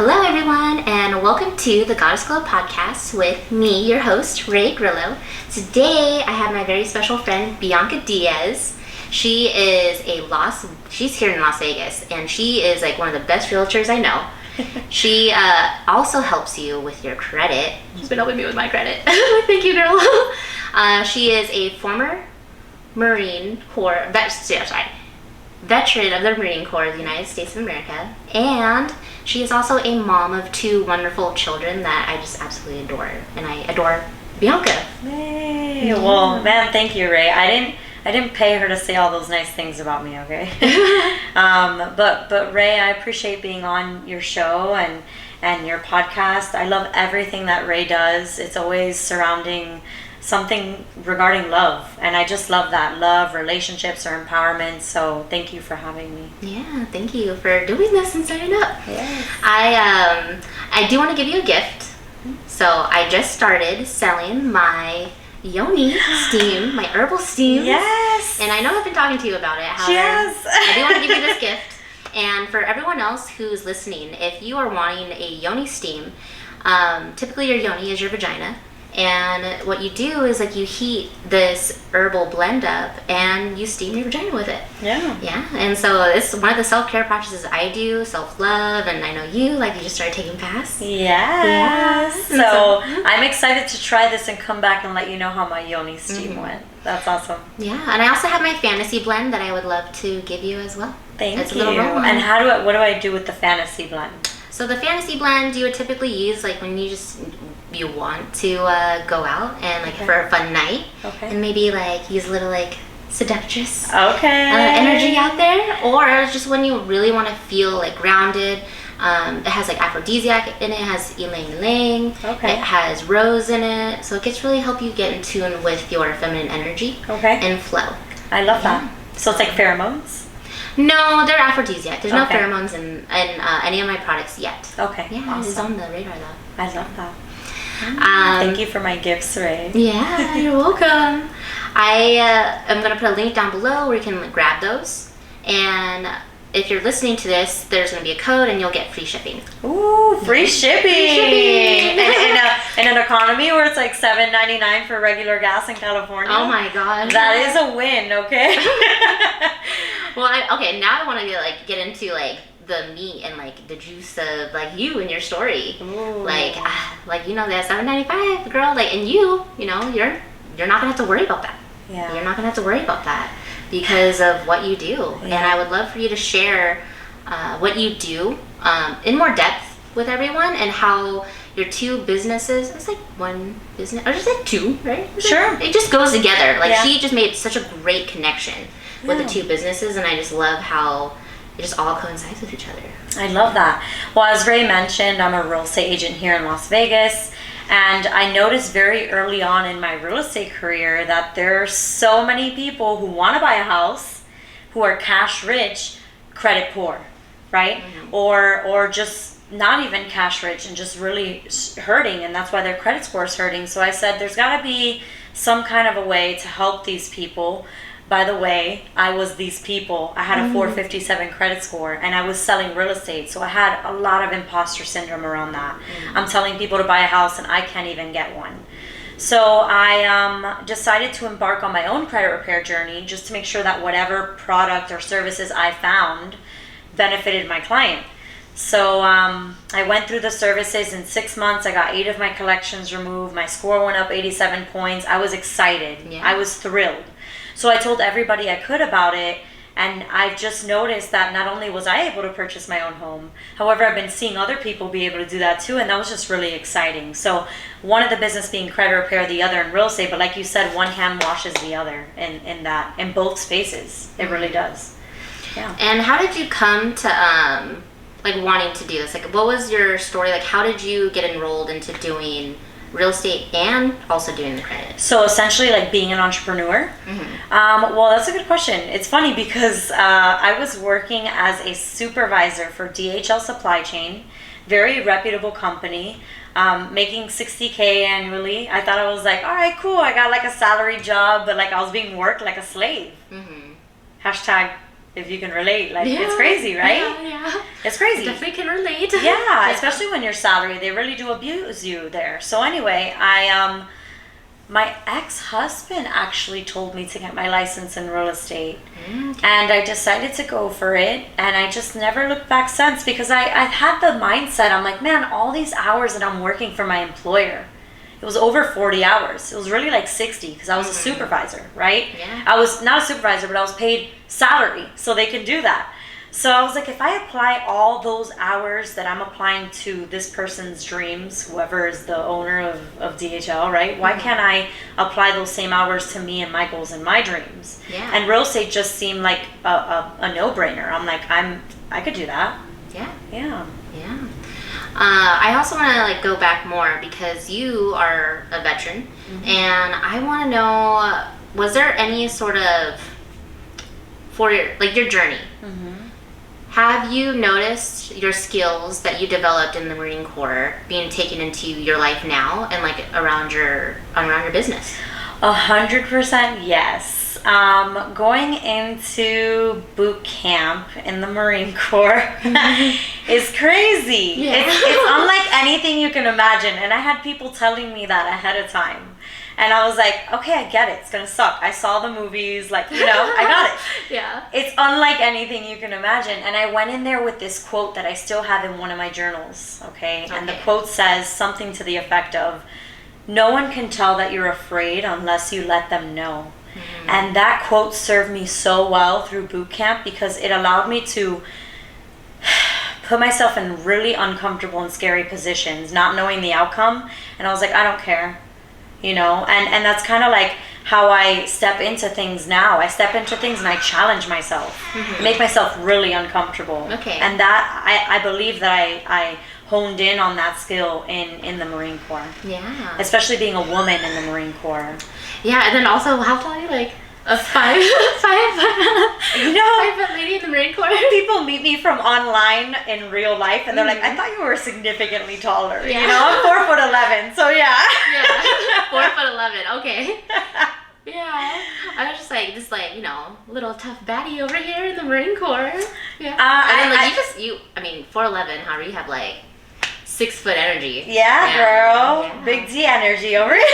Hello, everyone, and welcome to the Goddess Glow podcast with me, your host, Ray Grillo. Today, I have my very special friend, Bianca Diaz. She's here in Las Vegas, and she is like one of the best realtors I know. She also helps you with your credit. She's been helping me with my credit. Thank you, girl. She is a former Marine Corps veteran of the Marine Corps of the United States of America, and she is also a mom of two wonderful children that I just absolutely adore, and I adore Bianca. Hey, yeah. Well, man, thank you, Ray. I didn't pay her to say all those nice things about me, okay? But Ray, I appreciate being on your show and your podcast. I love everything that Ray does. It's always surrounding something regarding love, and I just love that. Love, relationships, or empowerment. So thank you for having me. Yeah, thank you for doing this and signing up. Yes. I do want to give you a gift. So I just started selling my yoni steam, my herbal steam. Yes. And I know I've been talking to you about it. However, yes. I do want to give you this gift. And for everyone else who's listening, if you are wanting a yoni steam, typically your yoni is your vagina. And what you do is like you heat this herbal blend up and you steam your vagina with it. Yeah. Yeah. And so it's one of the self-care practices I do, self-love, and I know you just started taking baths. Yes. Yeah. So I'm excited to try this and come back and let you know how my yoni steam went. That's awesome. Yeah. And I also have my fantasy blend that I would love to give you as well. Thank you. And what do I do with the fantasy blend? So the fantasy blend you would typically use like when you want to go out and for a fun night, and maybe use a little seductress energy out there, or just when you really want to feel grounded. It has aphrodisiac in it, it has ylang ylang, it has rose in it, so it gets really help you get in tune with your feminine energy and flow. I love that. So it's like pheromones? No, they're aphrodisiac. There's no pheromones in any of my products yet. Okay. Yeah, awesome. It's on the radar though. I love that. Thank you for my gifts, Ray. Yeah, you're welcome. I am going to put a link down below where you can grab those. And if you're listening to this, there's going to be a code and you'll get free shipping. Ooh, free shipping! Free shipping! In an economy where it's $7.99 for regular gas in California. Oh my god. That is a win, okay? Well, now I want to get into the meat and the juice of you and your story. Ooh. That $7.95, girl, and you're not gonna have to worry about that. Yeah. You're not gonna have to worry about that because of what you do. Yeah. And I would love for you to share what you do in more depth with everyone, and how your two businesses, it's one business, or just two, right? Sure. It just goes together. She just made such a great connection with the two businesses, and I just love how it just all coincides with each other. I love that. Well, as Ray mentioned, I'm a real estate agent here in Las Vegas, and I noticed very early on in my real estate career that there are so many people who want to buy a house who are cash rich, credit poor, right? Mm-hmm. Or just not even cash rich and just really hurting, and that's why their credit score is hurting. So I said there's got to be some kind of a way to help these people. By the way, I was these people. I had a 457 credit score, and I was selling real estate, so I had a lot of imposter syndrome around that. I'm telling people to buy a house, and I can't even get one. So I decided to embark on my own credit repair journey just to make sure that whatever product or services I found benefited my client. So I went through the services. In 6 months. I got 8 of my collections removed. My score went up 87 points. I was excited. Yeah. I was thrilled. So I told everybody I could about it, and I've just noticed that not only was I able to purchase my own home, however, I've been seeing other people be able to do that too, and that was just really exciting. So one of the business being credit repair, the other in real estate, but like you said, one hand washes the other in both spaces. It really does. Yeah. And how did you come to wanting to do this? What was your story? How did you get enrolled into doing real estate and also doing the credit? So essentially being an entrepreneur. Well, that's a good question. It's funny because I was working as a supervisor for DHL Supply Chain, very reputable company, making $60K annually. I thought I was all right, cool, I got a salary job, but I was being worked like a slave. Hashtag if you can relate. Like, it's crazy, right? Yeah. It's crazy. I definitely can relate. Yeah, especially when you're salary. They really do abuse you there. So anyway, my ex-husband actually told me to get my license in real estate. Okay. And I decided to go for it. And I just never looked back since, because I've had the mindset, I'm like, man, all these hours that I'm working for my employer, it was over 40 hours. It was really like 60, because I was a supervisor, right? Yeah. I was not a supervisor, but I was paid salary, so they can do that. So I was like, if I apply all those hours that I'm applying to this person's dreams, whoever is the owner of DHL, right? Why can't I apply those same hours to me and my goals and my dreams? Yeah. And real estate just seemed like a no-brainer. I'm like, I could do that. Yeah. Yeah. Yeah. I also want to like go back more, because you are a veteran, and I want to know, was there any sort of, for your journey, have you noticed your skills that you developed in the Marine Corps being taken into your life now and like around your business? 100% yes. Going into boot camp in the Marine Corps is crazy. Yeah. It's unlike anything you can imagine. And I had people telling me that ahead of time. And I was like, okay, I get it. It's going to suck. I saw the movies, like, I got it. Yeah. It's unlike anything you can imagine. And I went in there with this quote that I still have in one of my journals, okay? And the quote says something to the effect of, no one can tell that you're afraid unless you let them know. And that quote served me so well through boot camp, because it allowed me to put myself in really uncomfortable and scary positions, not knowing the outcome. And I was like, I don't care. And that's kind of like how I step into things now. I step into things and I challenge myself, make myself really uncomfortable. Okay. And that, I believe that I honed in on that skill in the Marine Corps. Yeah. Especially being a woman in the Marine Corps. Yeah, and then also, how tall are you? Like a 5'5" lady in the Marine Corps? People meet me from online in real life, and they're like, I thought you were significantly taller. Yeah. I'm 4'11", so yeah. Yeah, 4'11", okay. Yeah, I was just like, little tough baddie over here in the Marine Corps. Yeah. And then you 4'11", however, you have like 6 foot energy. Yeah, girl. Yeah. Big D energy over here.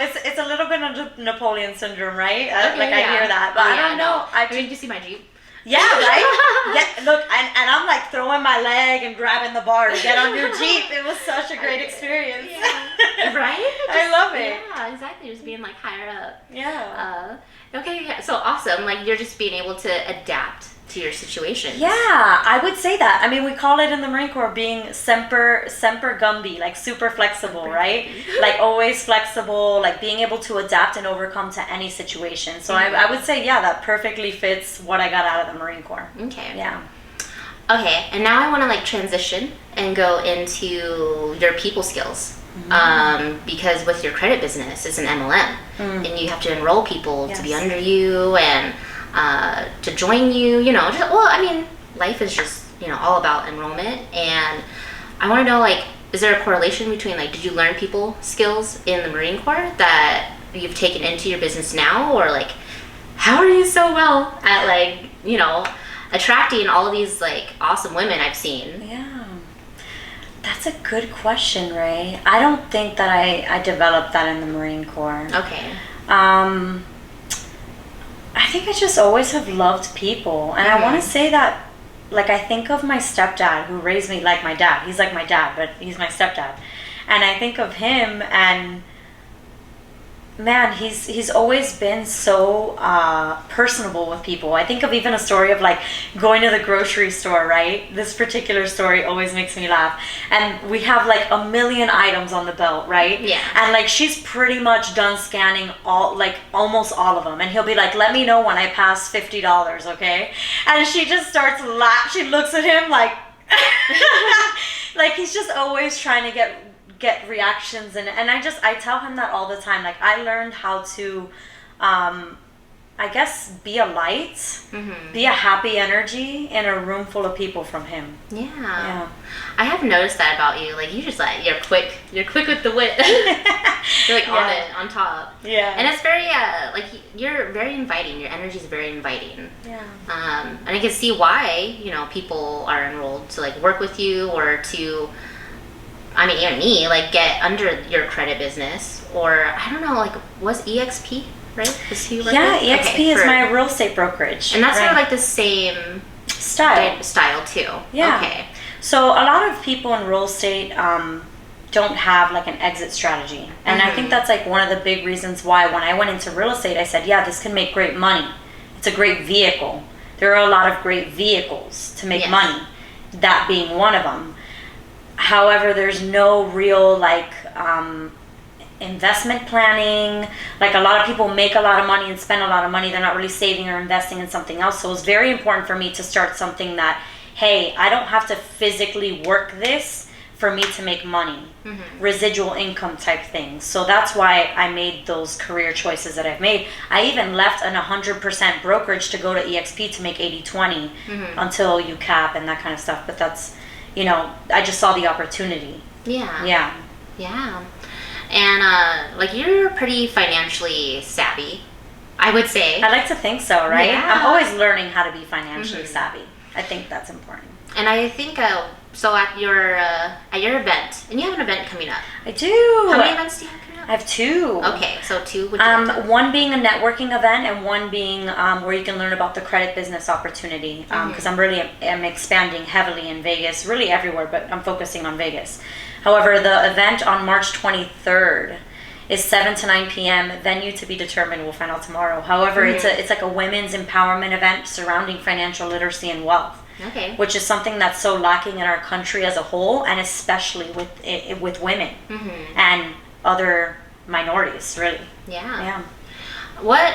It's a little bit of Napoleon syndrome, right? I hear that, but I don't know. Did you see my Jeep? Yeah, right? Yeah, look, and I'm like throwing my leg and grabbing the bar to get on your Jeep. It was such a great experience. Yeah. Right? I love it. Yeah, exactly. Just being like higher up. Yeah. Okay, yeah. So awesome. Like you're just being able to adapt to your situation. Yeah, I would say that. I mean, we call it in the Marine Corps being semper gumby, like super flexible, right? Like always flexible, like being able to adapt and overcome to any situation. So I would say, yeah, that perfectly fits what I got out of the Marine Corps. Okay. Yeah. Okay, and now I want to transition and go into your people skills. Because with your credit business, it's an MLM, and you have to enroll people to be under you and to join you. Life is just all about enrollment, and I want to know is there a correlation between did you learn people skills in the Marine Corps that you've taken into your business now, or how are you so well at attracting all of these awesome women I've seen? Yeah. That's a good question, Ray. I don't think that I developed that in the Marine Corps. Okay. I think I just always have loved people. And I want to say that, I think of my stepdad who raised me like my dad. He's like my dad, but he's my stepdad. And I think of him, and man, he's always been so personable with people. I think of even a story of going to the grocery store, right? This particular story always makes me laugh. And we have a million items on the belt, right? Yeah. And she's pretty much done scanning almost all of them. And he'll be like, let me know when I pass $50, okay? And she just starts laughing. She looks at him he's just always trying to get reactions, and I tell him that all the time. I learned how I guess, be a light, Mm-hmm. be a happy energy in a room full of people from him. Yeah. I have noticed that about you. Like, you just like, you're quick with the wit. You're like on it, on top. Yeah. And it's very, like, you're very inviting. Your energy is very inviting. Yeah. And I can see why, you know, people are enrolled to, like, work with you or to, I mean, even me, like, get under your credit business. Or, I don't know, like, was EXP, right? Is he working? Yeah, EXP is my real estate brokerage. And that's right. sort of like the same style too. Yeah. Okay. So a lot of people in real estate don't have like an exit strategy. And I think that's like one of the big reasons why when I went into real estate, I said, yeah, this can make great money. It's a great vehicle. There are a lot of great vehicles to make money, that being one of them. However, there's no real like investment planning. Like a lot of people make a lot of money and spend a lot of money. They're not really saving or investing in something else. So it's very important for me to start something that, hey, I don't have to physically work this for me to make money. Residual income type things. So that's why I made those career choices that I've made. I even left an 100% brokerage to go to EXP to make 80-20 until you cap and that kind of stuff. But that's, you know, I just saw the opportunity. Yeah. Yeah. Yeah. And, like, you're pretty financially savvy, I would say. I like to think so, right? Yeah. I'm always learning how to be financially savvy. I think that's important. And I think, so at your event, and you have an event coming up. I do. How many events do you have coming up? I have two. Okay, so two. Would you one being a networking event and one being where you can learn about the credit business opportunity. Because I'm expanding heavily in Vegas, really everywhere, but I'm focusing on Vegas. However, the event on March 23rd is 7 to 9 p.m. Venue to be determined. We'll find out tomorrow. However, it's like a women's empowerment event surrounding financial literacy and wealth. Okay. Which is something that's so lacking in our country as a whole, and especially with women and other minorities, really. Yeah. Yeah. What,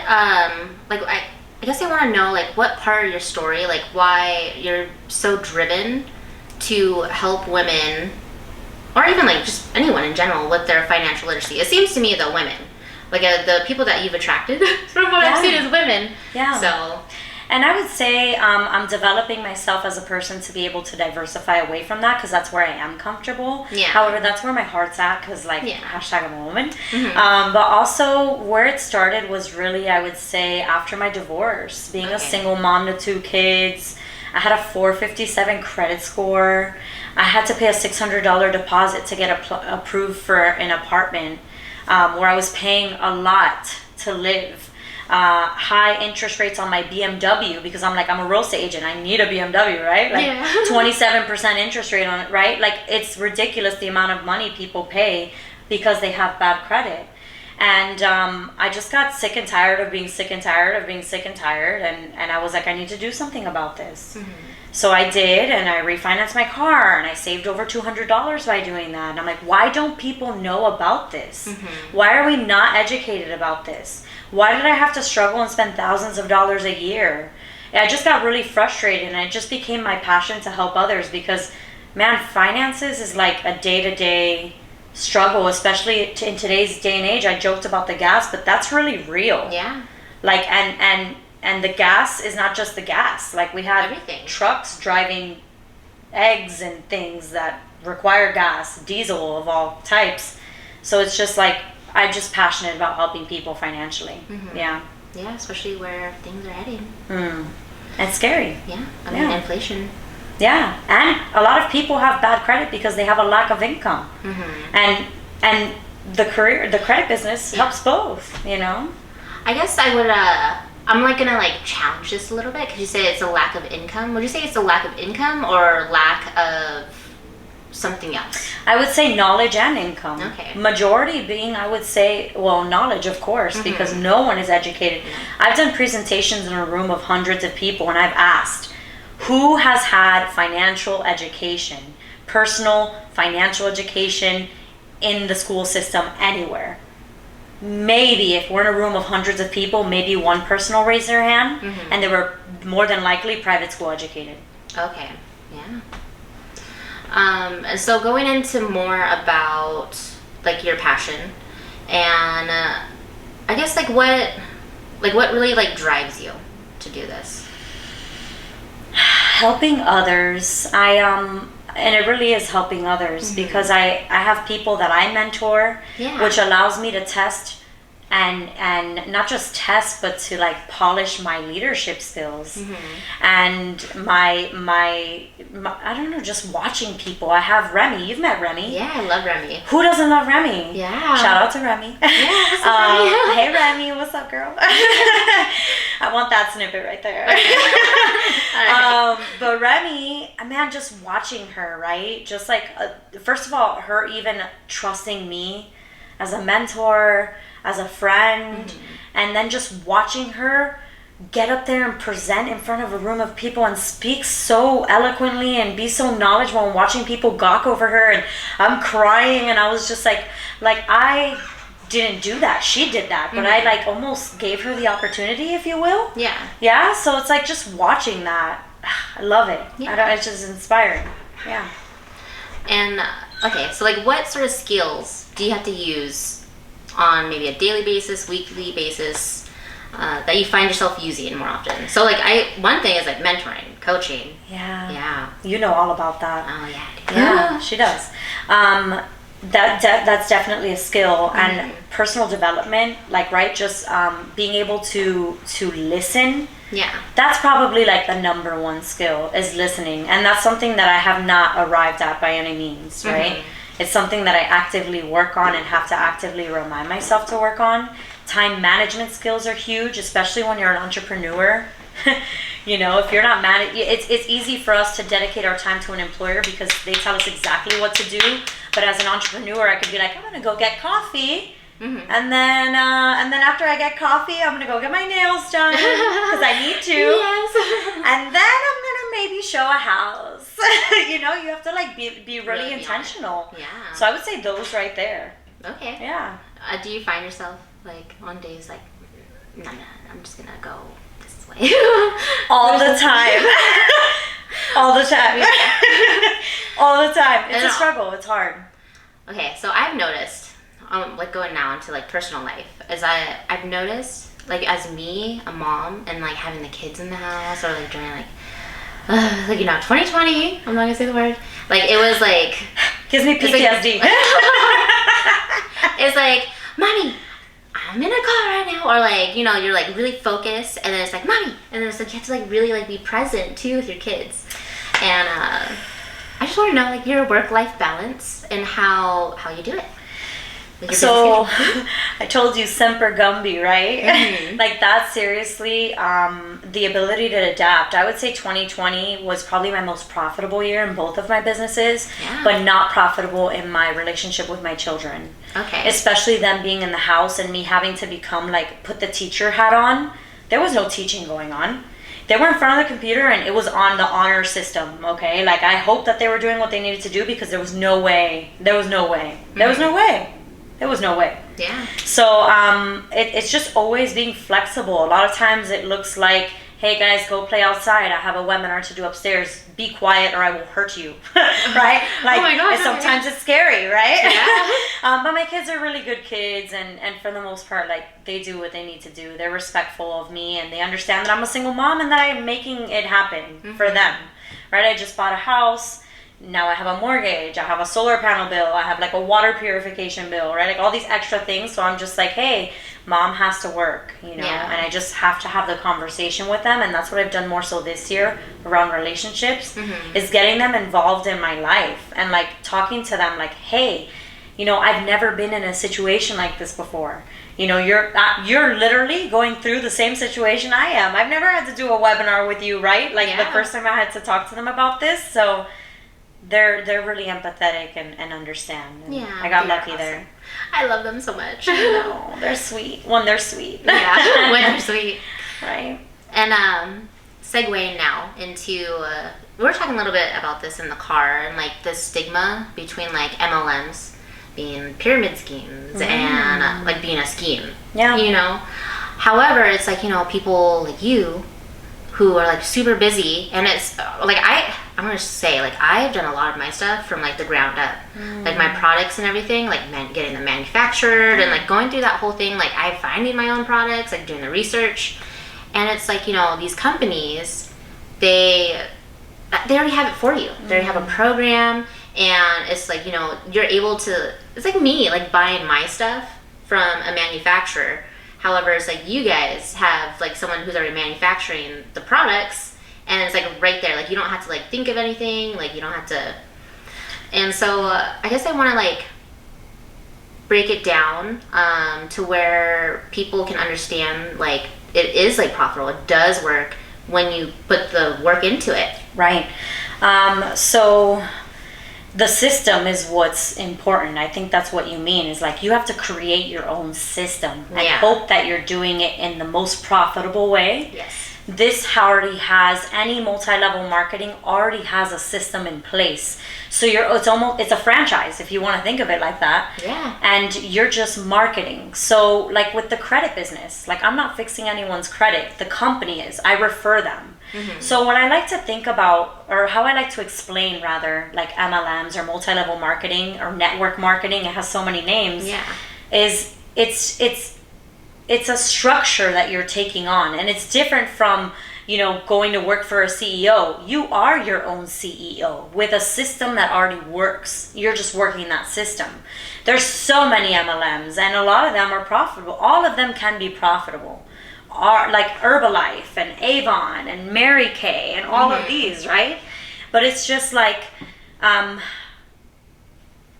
like, I guess I want to know, like, what part of your story, like, why you're so driven to help women, or even, like, just anyone in general with their financial literacy. It seems to me that women, like, the people that you've attracted from what I've seen is women. Yeah. So. And I would say I'm developing myself as a person to be able to diversify away from that because that's where I am comfortable. Yeah. However, that's where my heart's at because, like, hashtag I'm a woman. But also where it started was really, I would say, after my divorce. Being a single mom to 2 kids. I had a 457 credit score. I had to pay a $600 deposit to get approved for an apartment where I was paying a lot to live. High interest rates on my BMW because I'm a real estate agent. I need a BMW, right? Like 27% interest rate on it, right? Like, it's ridiculous the amount of money people pay because they have bad credit. And I just got sick and tired of being sick and tired of being sick and tired. And I was like, I need to do something about this. So I did, and I refinanced my car, and I saved over $200 by doing that. And I'm like, why don't people know about this? Why are we not educated about this? Why did I have to struggle and spend thousands of dollars a year? I just got really frustrated, and it just became my passion to help others because, man, finances is like a day-to-day struggle, especially in today's day and age. I joked about the gas, but that's really real. Yeah. Like, and the gas is not just the gas. Like, we have everything. Trucks driving eggs and things that require gas, diesel of all types. So it's just like, I'm just passionate about helping people financially. Yeah. Yeah, especially where things are heading. It's scary. Yeah. I mean, inflation. Yeah. And a lot of people have bad credit because they have a lack of income. And the credit business helps both, you know? I guess I would, I'm like gonna like challenge this a little bit because you say it's a lack of income. Would you say it's a lack of income or lack of something else? I would say knowledge and income. Okay. Majority being, I would say, well, knowledge, of course, because no one is educated. I've done presentations in a room of hundreds of people, and I've asked, who has had financial education, personal financial education in the school system anywhere? Maybe if we're in a room of hundreds of people, maybe one person will raise their hand, and they were more than likely private school educated. Okay. Yeah. And so going into more about like your passion and I guess like what like what really like drives you to do this? Helping others. And it really is helping others because I have people that I mentor, which allows me to test and not just test, but to like polish my leadership skills and my I don't know, just watching people. I have Remy. You've met Remy. Yeah, I love Remy. Who doesn't love Remy? Yeah. Shout out to Remy. Yeah, hey Remy, what's up, girl? I want that snippet right there. But Remy, man, just watching her, right? Just like, first of all, her even trusting me as a mentor, as a friend, and then just watching her get up there and present in front of a room of people and speak so eloquently and be so knowledgeable, and watching people gawk over her, and I'm crying, and I was just like I didn't do that. She did that, but I like almost gave her the opportunity, if you will. Yeah. So it's like just watching that. I love it. It's just inspiring. Yeah. And okay, so like what sort of skills do you have to use on maybe a daily basis, weekly basis, that you find yourself using more often? So like one thing is like mentoring, coaching. Yeah. You know all about that. Oh yeah, I do. Yeah, she does. That's definitely a skill. And personal development, like, right, just being able to listen. That's probably like the number one skill, is listening. And that's something that I have not arrived at by any means, right? It's something that I actively work on and have to actively remind myself to work on. Time management skills are huge, especially when you're an entrepreneur. You know, if you're not it's easy for us to dedicate our time to an employer because they tell us exactly what to do. But as an entrepreneur, I could be like, I'm gonna go get coffee, and then after I get coffee, I'm gonna go get my nails done because I need to, and then I'm gonna maybe show a house. You know, you have to like be really intentional. So I would say those right there. Okay. Yeah. Do you find yourself like on days like, no, I'm just gonna go this way? All the time. All the time. All the time. It's a struggle. It's hard. Okay, so I've noticed, like going now into like personal life, is I've noticed like as me, a mom, and like having the kids in the house, or like during like 2020, I'm not gonna say the word. Like it was like gives me PTSD. It's like, mommy, I'm in a car right now, or like, you know, you're like really focused, and then it's like, mommy, and then it's like you have to like really like be present too with your kids. And I just want to know like your work-life balance and how you do it. Like so I told you Semper Gumby, right? Like that's seriously the ability to adapt. I would say 2020 was probably my most profitable year in both of my businesses, but not profitable in my relationship with my children. Okay. Especially them being in the house and me having to become like, put the teacher hat on. There was no teaching going on. They were in front of the computer and it was on the honor system, okay? Like I hope that they were doing what they needed to do because there was no way. There was no way. Yeah. So it's just always being flexible. A lot of times it looks like, hey guys, go play outside. I have a webinar to do upstairs. Be quiet or I will hurt you, right? Like, oh my gosh, sometimes it's scary, right? Yeah. But my kids are really good kids, and for the most part, like, they do what they need to do. They're respectful of me, and they understand that I'm a single mom and that I'm making it happen for them, right? I just bought a house. Now I have a mortgage, I have a solar panel bill, I have like a water purification bill, right? Like all these extra things. So I'm just like, hey, mom has to work, you know, and I just have to have the conversation with them. And that's what I've done more so this year around relationships, is getting them involved in my life and like talking to them like, hey, you know, I've never been in a situation like this before. You know, you're literally going through the same situation I am. I've never had to do a webinar with you, right? Like the first time I had to talk to them about this. So they're really empathetic and understand. And I got lucky awesome. There. I love them so much. I know, they're sweet. When they're sweet. Yeah, when they're sweet. Right. And segueing now into, we were talking a little bit about this in the car, and like the stigma between like MLMs being pyramid schemes and like being a scheme. Yeah. You know? However, it's like, you know, people like you who are like super busy, and it's like I'm gonna say, like, I've done a lot of my stuff from like the ground up, like my products and everything, like getting them manufactured and like going through that whole thing. Like, I finding my own products, like doing the research, and it's like, you know, these companies, they already have it for you. They already have a program, and it's like, you know, you're able to. It's like me, like buying my stuff from a manufacturer. However, it's like you guys have like someone who's already manufacturing the products, and it's like right there. Like, you don't have to like think of anything. Like, you don't have to. And so I guess I want to like break it down to where people can understand, like, it is like profitable. It does work when you put the work into it. Right. So the system is what's important. I think that's what you mean, is like you have to create your own system and hope that you're doing it in the most profitable way. Yes. This already has, any multi-level marketing already has a system in place. So it's a franchise, if you want to think of it like that. Yeah. And you're just marketing. So like with the credit business, like I'm not fixing anyone's credit. The company is. I refer them. So what I like to think about, or how I like to explain rather, like MLMs or multi-level marketing or network marketing, it has so many names, is it's a structure that you're taking on, and it's different from, you know, going to work for a CEO. You are your own CEO with a system that already works. You're just working that system. There's so many MLMs, and a lot of them are profitable. All of them can be profitable. Are like Herbalife and Avon and Mary Kay and all of these, right? But it's just like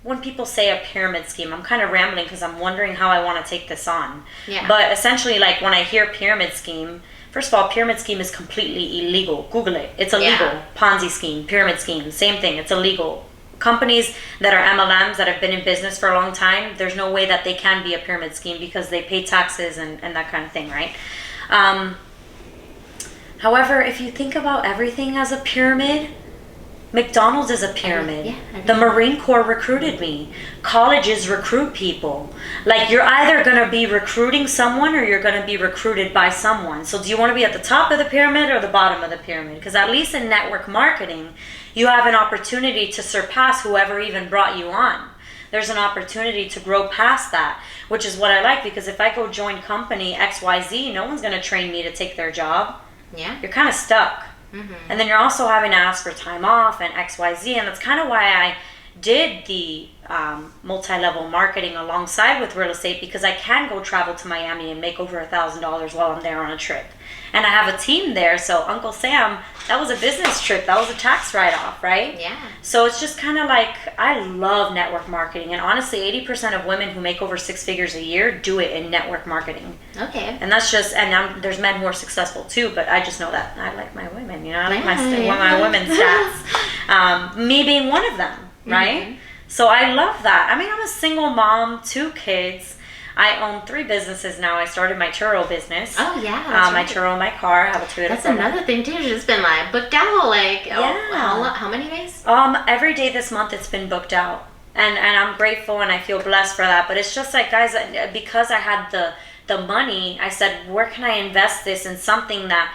when people say a pyramid scheme, I'm kind of rambling because I'm wondering how I want to take this on. Yeah. But essentially, like when I hear pyramid scheme, first of all, pyramid scheme is completely illegal. Google it. It's illegal. Yeah. Ponzi scheme, pyramid scheme, same thing. It's illegal. Companies that are MLMs that have been in business for a long time, there's no way that they can be a pyramid scheme because they pay taxes and that kind of thing, right? However, if you think about everything as a pyramid, McDonald's is a pyramid. The Marine Corps recruited me. Colleges recruit people. Like, you're either going to be recruiting someone or you're going to be recruited by someone. So do you want to be at the top of the pyramid or the bottom of the pyramid? Because at least in network marketing, you have an opportunity to surpass whoever even brought you on. There's an opportunity to grow past that, which is what I like, because if I go join company XYZ, no one's going to train me to take their job. Yeah. You're kind of stuck. And then you're also having to ask for time off and XYZ, and that's kind of why I did the multi-level marketing alongside with real estate, because I can go travel to Miami and make over $1,000 while I'm there on a trip. And I have a team there, so Uncle Sam, that was a business trip, that was a tax write-off, right? Yeah. So it's just kind of like, I love network marketing, and honestly 80% of women who make over 6 figures a year do it in network marketing. Okay. And that's just, and there's men who are successful too, but I just know that I like my women, you know, I like my women's stats. Me being one of them, right? So I love that. I mean, I'm a single mom, 2 kids. I own 3 businesses now. I started my churro business. Oh yeah. My churro, my car. I have a Toyota. That's another thing too. It's just been like booked out. Like how many days? Every day this month it's been booked out, and I'm grateful and I feel blessed for that. But it's just like, guys, because I had the money, I said, where can I invest this in something that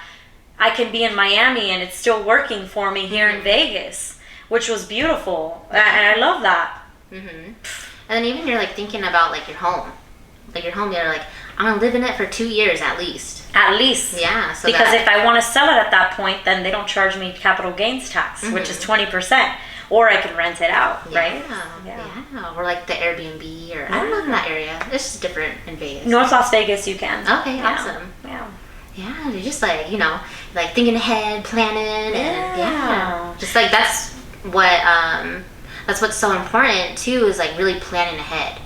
I can be in Miami and it's still working for me here in Vegas, which was beautiful, and I love that. And then even you're like thinking about like your home. Like your home, you're like, I'm gonna live in it for 2 years at least. At least. Yeah. So because if I want to sell it at that point, then they don't charge me capital gains tax, which is 20%. Or I can rent it out, right? Yeah. Or like the Airbnb, or I don't know in that area. It's just different in Vegas. North Las Vegas, you can. Okay, awesome. Yeah, you're just like, you know, like thinking ahead, planning, and just like that's what's so important too, is like really planning ahead,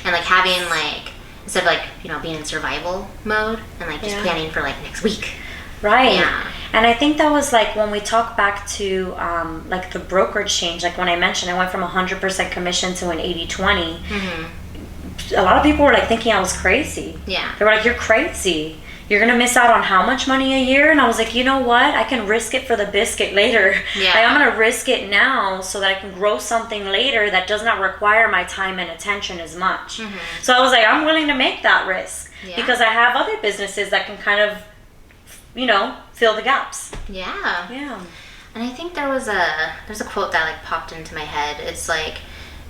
and like having like, instead of like, you know, being in survival mode and like just planning for like next week. Right. Yeah. And I think that was like when we talk back to like the brokerage change, like when I mentioned I went from 100% commission to an 80-20, a lot of people were like thinking I was crazy. Yeah. They were like, you're crazy. You're going to miss out on how much money a year? And I was like, you know what? I can risk it for the biscuit later. Yeah. Like, I'm going to risk it now so that I can grow something later that does not require my time and attention as much. So I was like, I'm willing to make that risk because I have other businesses that can kind of, you know, fill the gaps. Yeah. Yeah. And I think there's a quote that like popped into my head. It's like,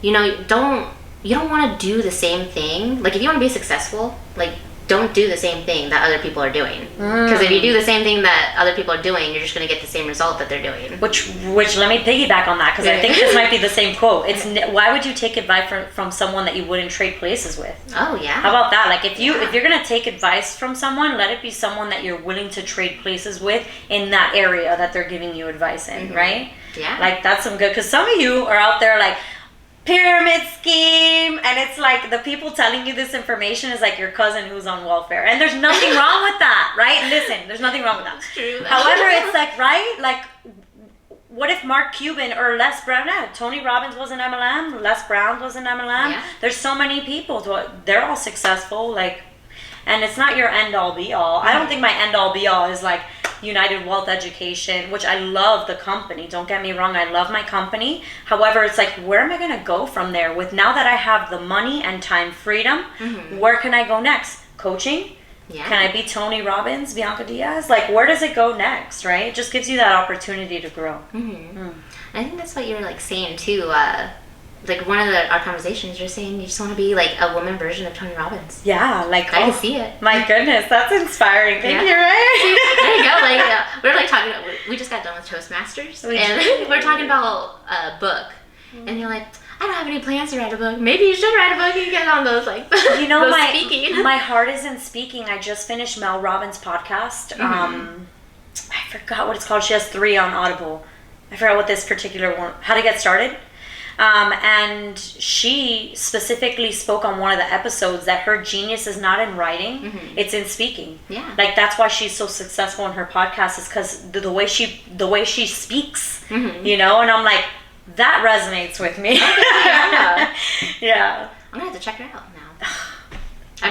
you know, you don't want to do the same thing. Like if you want to be successful, like don't do the same thing that other people are doing. Because if you do the same thing that other people are doing, you're just going to get the same result that they're doing. Which let me piggyback on that, because I think this might be the same quote. It's why would you take advice from someone that you wouldn't trade places with? Oh yeah. How about that? Like if you're going to take advice from someone, let it be someone that you're willing to trade places with in that area that they're giving you advice in, right? Yeah. Like that's some good, because some of you are out there like, pyramid scheme, and it's like the people telling you this information is like your cousin who's on welfare, and there's nothing wrong with that, right? Listen, there's nothing wrong with that. It's true. However, it's like, right, like what if Mark Cuban or Les Brown, Tony Robbins was an MLM, Les Brown was an MLM. Yeah. There's so many people, they're all successful, like, and it's not your end all be all. I don't think my end all be all is like United Wealth Education, which I love the company. Don't get me wrong, I love my company. However, it's like, where am I going to go from there? With now that I have the money and time freedom, where can I go next? Coaching? Yeah. Can I be Tony Robbins, Bianca Diaz? Like, where does it go next, right? It just gives you that opportunity to grow. I think that's what you're like saying too. Like one of our conversations, you're saying you just want to be like a woman version of Tony Robbins. Yeah, like I can see it. My goodness, that's inspiring. Thank you, right? There you go. Like we're like talking. We just got done with Toastmasters, and we're talking about a book, and you're like, I don't have any plans to write a book. Maybe you should write a book and get on those like you know those my speaking. My heart is in speaking. I just finished Mel Robbins' podcast. I forgot what it's called. She has 3 on Audible. I forgot what this particular one. How to Get Started. And she specifically spoke on one of the episodes that her genius is not in writing, it's in speaking. Yeah. Like that's why she's so successful in her podcast, is because the way she speaks, you know, and I'm like, that resonates with me. Yeah. Yeah. I'm gonna have to check her out now.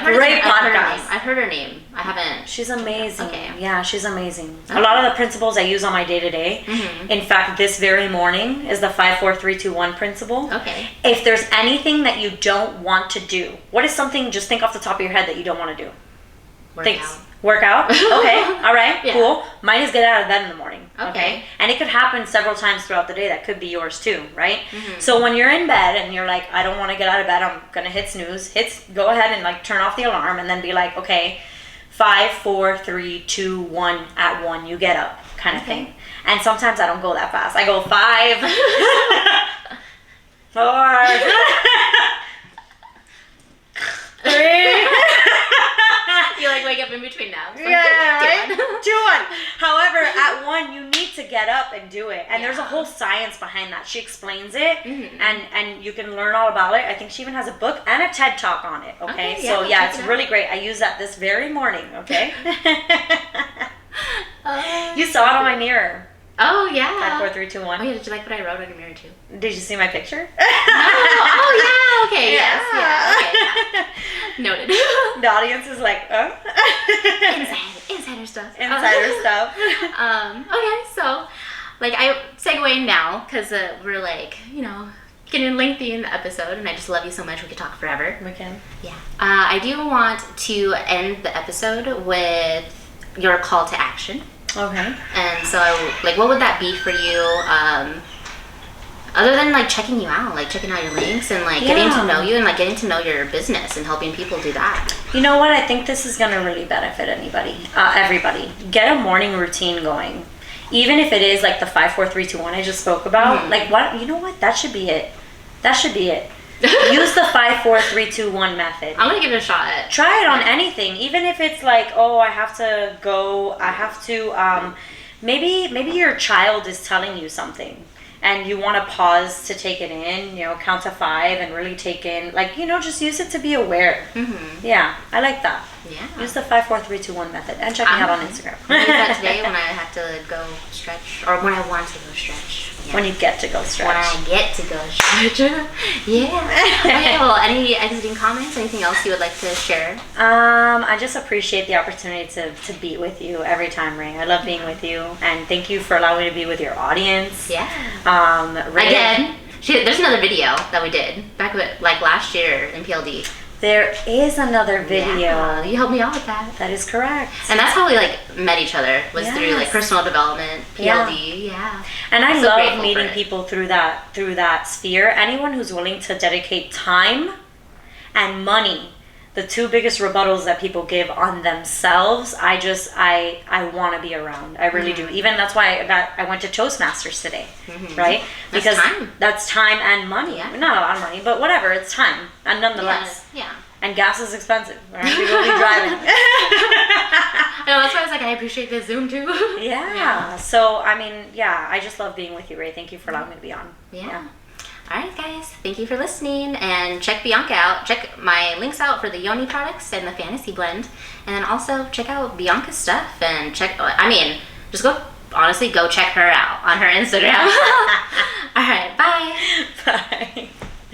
Great podcast. I've heard her name. I haven't. She's amazing. Okay. Yeah, she's amazing. Okay. A lot of the principles I use on my day-to-day. In fact, this very morning is the 5-4-3-2-1 principle. Okay. If there's anything that you don't want to do, what is something, just think off the top of your head, that you don't want to do? Work out? Okay. All right. Yeah. Cool. Mine is get out of bed in the morning. Okay. And it could happen several times throughout the day. That could be yours too, right? So when you're in bed and you're like, I don't want to get out of bed, I'm going to hit snooze. Go ahead and like turn off the alarm and then be like, okay, 5, 4, 3, 2, 1, at 1, you get up kind of thing. And sometimes I don't go that fast. I go 5, 4, 3. You like wake up in between naps. Like, Yeah, right? do it. Do it. However, at 1, you need to get up and do it. And there's a whole science behind that. She explains it, and you can learn all about it. I think she even has a book and a TED Talk on it, okay? Okay, yeah, So, I'll yeah, check it's it really great. I use that this very morning, okay? Oh, You saw it on my mirror. Oh yeah. 5, 4, 3, 2, Oh 1. yeah. Did you like what I wrote on your mirror too? Did you see my picture? Oh yeah. Okay. Yes. Yeah. Yeah. Okay. Yeah. Noted. The audience is like, Insider stuff. Insider stuff. Okay. So, like, I segue now because we're like, you know, getting lengthy in the episode, and I just love you so much. We could talk forever. We can. Yeah. I do want to end the episode with your call to action. Okay. And so, like, what would that be for you? Other than like checking you out, like checking out your links and like getting to know you and like getting to know your business and helping people do that. You know what? I think this is going to really benefit everybody. Get a morning routine going. Even if it is like the 5, 4, 3, 2, 1 I just spoke about. Like, what? You know what? That should be it. Use the 5, 4, 3, 2, 1 method. I'm gonna give it a shot. Try it on anything, even if it's like, oh, I have to go. Maybe your child is telling you something, and you want to pause to take it in. You know, count to 5 and really take in. Like, you know, just use it to be aware. Yeah, I like that. Yeah. Use the 5, 4, 3, 2, 1 method, and check me out on Instagram. I use that today when I have to go stretch, or when I want to go stretch. Yeah. When you get to go stretch. When I get to go stretch. Yeah. Okay, well, any exiting comments? Anything else you would like to share? I just appreciate the opportunity to be with you every time, Ray. I love being with you, and thank you for allowing me to be with your audience. Yeah. Ray, Again, there's another video that we did back with, like last year in PLD. There is another video. Yeah, you helped me out with that. That is correct. And that's how we like met each other, was through like Yes. personal development, PLD. Yeah. And I I'm so love grateful meeting for it. people through that sphere. Anyone who's willing to dedicate time and money, the two biggest rebuttals that people give on themselves, I want to be around. I really do. Even that's why I went to Toastmasters today, right? That's Because time. that's time and money. Yeah. Not a lot of money, but whatever. It's time, and nonetheless. Yeah. And gas is expensive. Right? People will be driving. I know, that's why I was like, I appreciate this Zoom too. Yeah. So I mean, yeah, I just love being with you, Ray. Thank you for allowing me to be on. Yeah. All right, guys. Thank you for listening, and check Bianca out. Check my links out for the Yoni products and the Fantasy Blend, and then also check out Bianca's stuff and check. I mean, just go. Honestly, go check her out on her Instagram. All right. Bye. Bye.